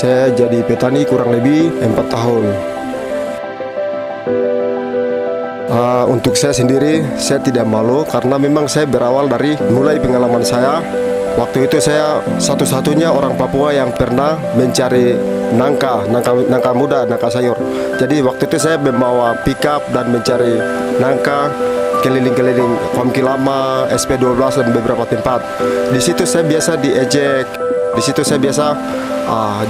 Saya jadi petani kurang lebih 4 tahun. Untuk saya sendiri, saya tidak malu karena memang saya berawal dari mulai pengalaman saya. Waktu itu saya satu-satunya orang Papua yang pernah mencari nangka muda, nangka sayur. Jadi waktu itu saya membawa pickup dan mencari nangka keliling-keliling Komki Lama, SP12 dan beberapa tempat. Di situ saya biasa diejek, di situ saya biasa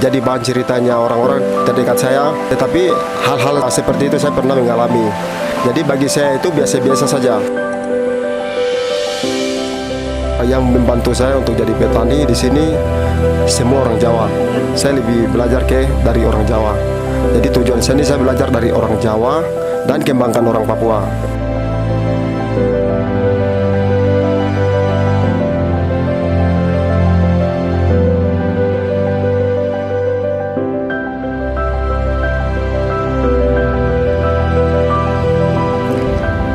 jadi bahan ceritanya orang-orang terdekat saya. Tetapi hal-hal seperti itu saya pernah mengalami. Jadi bagi saya itu biasa-biasa saja. Yang membantu saya untuk jadi petani di sini semua orang Jawa. Saya lebih belajar dari orang Jawa. Jadi tujuan saya ini saya belajar dari orang Jawa dan kembangkan orang Papua.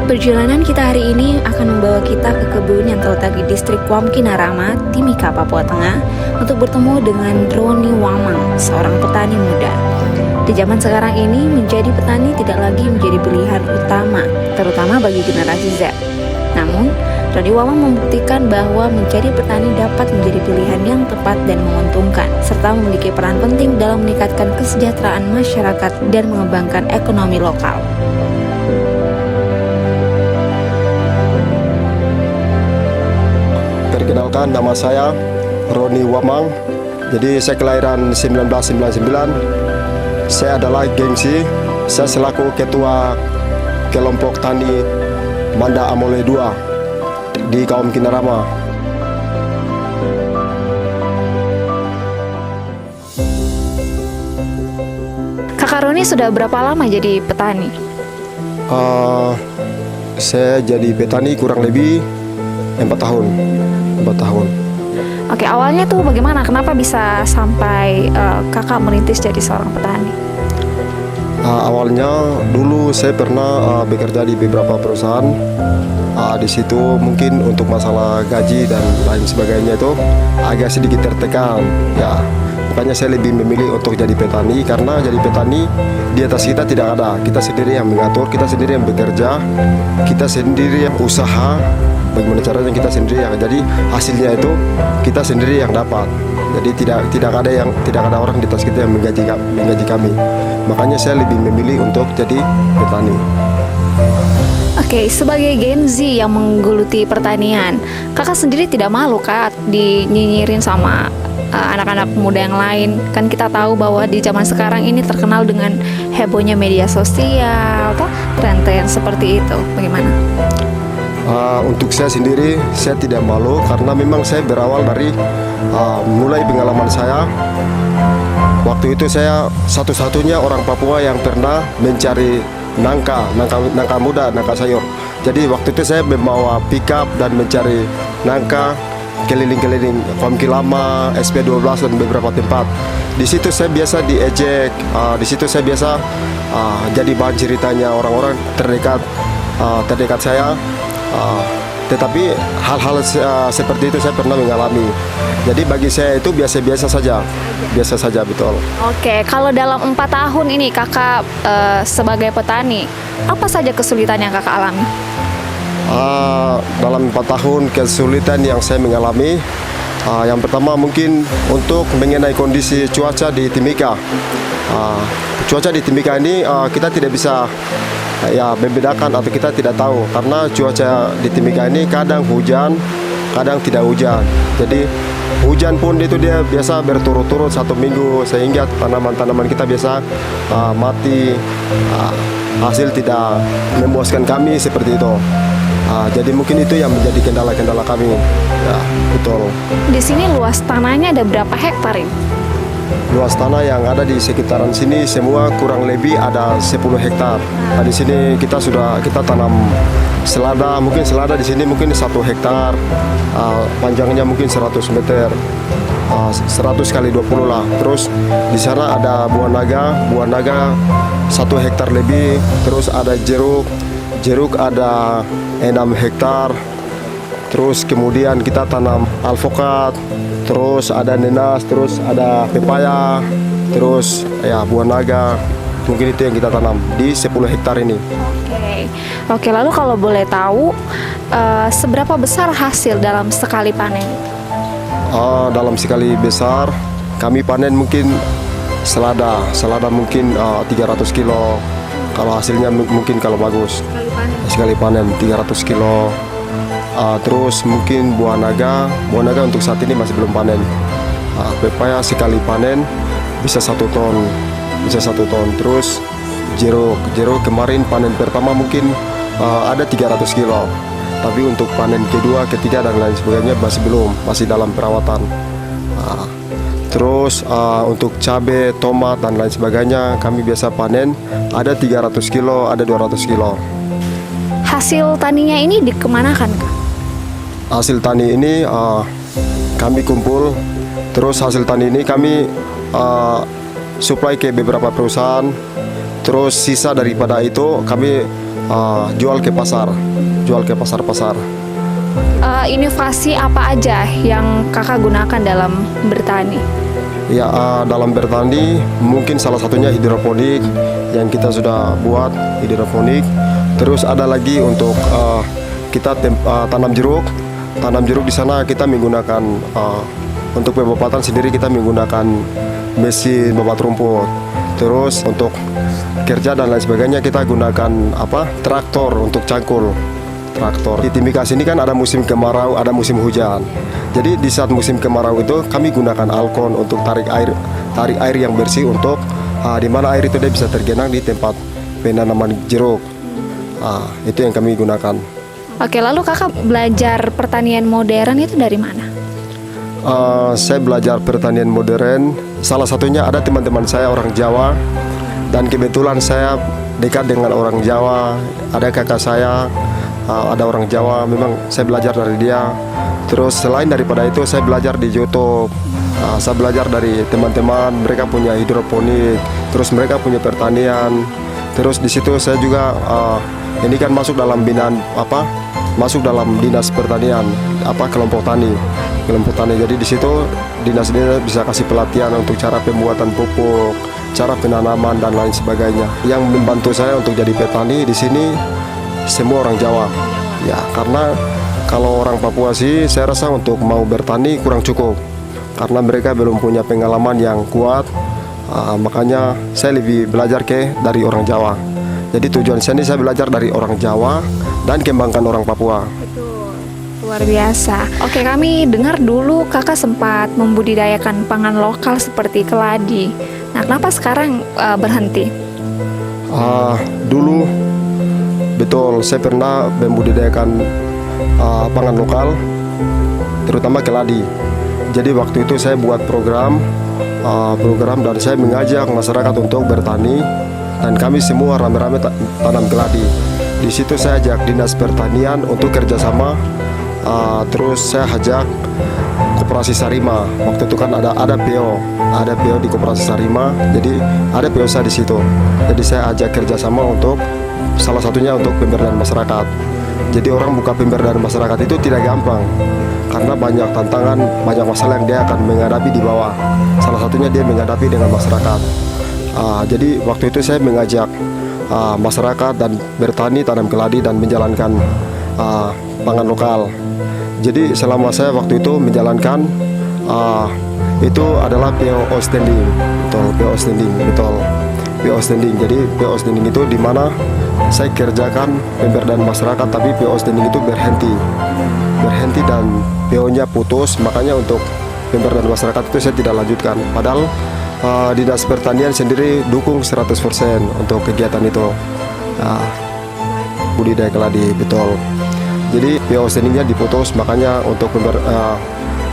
Perjalanan kita hari ini akan membawa kita ke kebun yang terletak di distrik Komki Narama, Timika, Papua Tengah, untuk bertemu dengan Roni Wamang, seorang petani muda. Di zaman sekarang ini, menjadi petani tidak lagi menjadi pilihan utama, terutama bagi generasi Z. Namun, Roni Wamang membuktikan bahwa menjadi petani dapat menjadi pilihan yang tepat dan menguntungkan, serta memiliki peran penting dalam meningkatkan kesejahteraan masyarakat dan mengembangkan ekonomi lokal. Perkenalkan, nama saya Roni Wamang. Jadi saya kelahiran 1999. Saya adalah gengsi. Saya selaku ketua kelompok tani Manda Amole 2 di Komki Narama. Kakak Roni sudah berapa lama jadi petani? Saya jadi petani kurang lebih 4 tahun. Oke, awalnya tuh bagaimana? Kenapa bisa sampai kakak merintis jadi seorang petani? Awalnya dulu saya pernah bekerja di beberapa perusahaan. Di situ mungkin untuk masalah gaji dan lain sebagainya itu agak sedikit tertekan. Ya, makanya saya lebih memilih untuk jadi petani karena jadi petani di atas kita tidak ada. Kita sendiri yang mengatur, kita sendiri yang bekerja, kita sendiri yang usaha. Bagaimana caranya kita sendiri yang jadi hasilnya itu kita sendiri yang dapat. Jadi tidak ada orang di atas kita yang menggaji kami. Makanya saya lebih memilih untuk jadi petani. Oke, sebagai Gen Z yang menggeluti pertanian, kakak sendiri tidak malu kak dinyinyirin sama anak-anak muda yang lain? Kan kita tahu bahwa di zaman sekarang ini terkenal dengan hebohnya media sosial, tren-tren seperti itu. Bagaimana? Untuk saya sendiri, saya tidak malu karena memang saya berawal dari mulai pengalaman saya. Waktu itu saya satu-satunya orang Papua yang pernah mencari nangka muda, nangka sayur. Jadi waktu itu saya membawa pickup dan mencari nangka keliling-keliling Komki Lama, SP12 dan beberapa tempat. Di situ saya biasa diejek, di situ saya biasa jadi bahan ceritanya orang-orang terdekat saya. Tetapi hal-hal seperti itu saya pernah mengalami. Jadi bagi saya itu biasa-biasa saja, betul. Oke, kalau dalam 4 tahun ini kakak sebagai petani, apa saja kesulitan yang kakak alami? Dalam 4 tahun kesulitan yang saya mengalami, yang pertama mungkin untuk mengenai kondisi cuaca di Timika. Cuaca di Timika ini kita tidak bisa membedakan atau kita tidak tahu karena cuaca di Timika ini kadang hujan, kadang tidak hujan. Jadi hujan pun itu dia biasa berturut-turut 1 minggu sehingga tanaman-tanaman kita biasa mati, hasil tidak memuaskan kami seperti itu. Jadi mungkin itu yang menjadi kendala-kendala kami. Ya, betul. Di sini luas tanahnya ada berapa hektar ini? Luas tanah yang ada di sekitaran sini semua kurang lebih ada 10 hektar. Di sini kita tanam selada, mungkin selada di sini mungkin 1 hektar, panjangnya mungkin 100 meter, 100 kali 20 lah. Terus di sana ada buah naga 1 hektar lebih. Terus ada jeruk ada 6 hektar. Terus kemudian kita tanam alpukat, terus ada nenas, terus ada pepaya, terus ya buah naga. Mungkin itu yang kita tanam di 10 hektar ini. Oke, lalu kalau boleh tahu seberapa besar hasil dalam sekali panen? Dalam sekali besar kami panen mungkin selada mungkin 300 kilo. Kalau hasilnya mungkin kalau bagus sekali panen 300 kilo. Terus mungkin buah naga untuk saat ini masih belum panen. Pepaya sekali panen bisa 1 ton. Terus jeruk kemarin panen pertama mungkin ada 300 kilo. Tapi untuk panen kedua, ketiga dan lain sebagainya masih dalam perawatan. Terus untuk cabai, tomat dan lain sebagainya kami biasa panen ada 300 kilo, ada 200 kilo. Hasil taninya ini dikemanakan, Kak? Hasil tani ini kami kumpul, terus hasil tani ini kami supply ke beberapa perusahaan, terus sisa daripada itu kami jual ke pasar-pasar. Inovasi apa aja yang kakak gunakan dalam bertani? Ya, dalam bertani mungkin salah satunya hidroponik yang kita sudah buat hidroponik. Terus ada lagi untuk kita tanam jeruk. Tanam jeruk di sana kita menggunakan untuk pemobatan sendiri kita menggunakan mesin babat rumput. Terus untuk kerja dan lain sebagainya kita gunakan traktor untuk cangkul. Traktor. Di Timika sini kan ada musim kemarau, ada musim hujan. Jadi di saat musim kemarau itu kami gunakan alkon untuk tarik air yang bersih untuk di mana air itu dia bisa tergenang di tempat penanaman jeruk. Itu yang kami gunakan. Oke, lalu kakak belajar pertanian modern itu dari mana? Saya belajar pertanian modern. Salah satunya ada teman-teman saya orang Jawa, dan kebetulan saya dekat dengan orang Jawa. Ada kakak saya, ada orang Jawa. Memang saya belajar dari dia. Terus selain daripada itu saya belajar di YouTube. Saya belajar dari teman-teman, mereka punya hidroponik, terus mereka punya pertanian. Terus di situ saya juga ini kan masuk dalam binaan masuk dalam dinas pertanian kelompok tani. Jadi di situ dinas ini bisa kasih pelatihan untuk cara pembuatan pupuk, cara penanaman dan lain sebagainya. Yang membantu saya untuk jadi petani di sini semua orang Jawa. Ya, karena kalau orang Papua sih saya rasa untuk mau bertani kurang cukup. Karena mereka belum punya pengalaman yang kuat. Makanya saya lebih belajar dari orang Jawa. Jadi tujuan saya ini saya belajar dari orang Jawa dan kembangkan orang Papua. Betul, luar biasa. Oke, kami dengar dulu kakak sempat membudidayakan pangan lokal seperti keladi. Nah, kenapa sekarang berhenti? Dulu betul saya pernah membudidayakan pangan lokal, terutama keladi. Jadi waktu itu saya buat program dan saya mengajak masyarakat untuk bertani, dan kami semua rame-rame tanam keladi. Di situ saya ajak dinas pertanian untuk kerjasama. Terus saya ajak koperasi Sarima. Waktu itu kan ada PO di koperasi Sarima. Jadi ada PO saya di situ. Jadi saya ajak kerjasama untuk salah satunya untuk pemberdayaan masyarakat. Jadi orang buka pemberdayaan masyarakat itu tidak gampang, karena banyak tantangan, banyak masalah yang dia akan menghadapi di bawah. Salah satunya dia menghadapi dengan masyarakat. Jadi waktu itu saya mengajak masyarakat dan bertani, tanam keladi dan menjalankan pangan lokal. Jadi selama saya waktu itu menjalankan itu adalah PO standing, PO standing. Jadi PO standing itu di mana saya kerjakan pemberdayaan masyarakat, tapi PO standing itu berhenti dan PO-nya putus. Makanya untuk pemberdayaan masyarakat itu saya tidak lanjutkan. Padahal dinas pertanian sendiri dukung 100% untuk kegiatan itu, budidaya keladi, betul. Jadi PO standingnya diputus, makanya untuk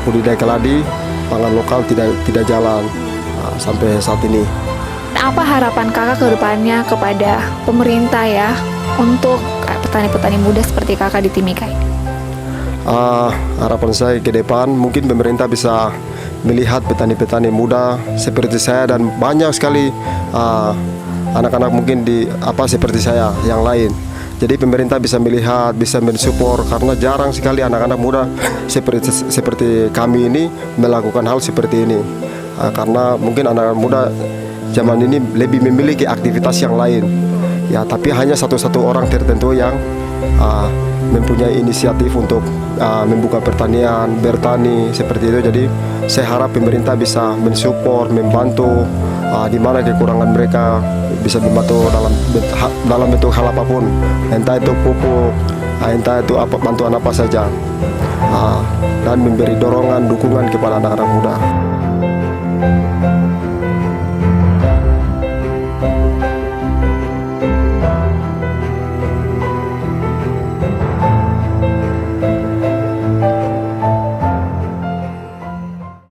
budidaya keladi pangan lokal tidak jalan sampai saat ini. Apa harapan kakak ke depannya kepada pemerintah ya untuk petani-petani muda seperti kakak di Timika ini? Harapan saya ke depan mungkin pemerintah bisa melihat petani-petani muda seperti saya dan banyak sekali anak-anak mungkin seperti saya yang lain. Jadi pemerintah bisa melihat, bisa mensupport, karena jarang sekali anak-anak muda seperti kami ini melakukan hal seperti ini. karena mungkin anak-anak muda zaman ini lebih memiliki aktivitas yang lain. Ya, tapi hanya satu-satu orang tertentu yang mempunyai inisiatif untuk membuka pertanian, bertani seperti itu. Jadi saya harap pemerintah bisa mensupport, membantu di mana kekurangan mereka, bisa membantu dalam bentuk hal apapun, entah itu pupuk, entah itu bantuan apa saja, dan memberi dorongan, dukungan kepada anak-anak muda.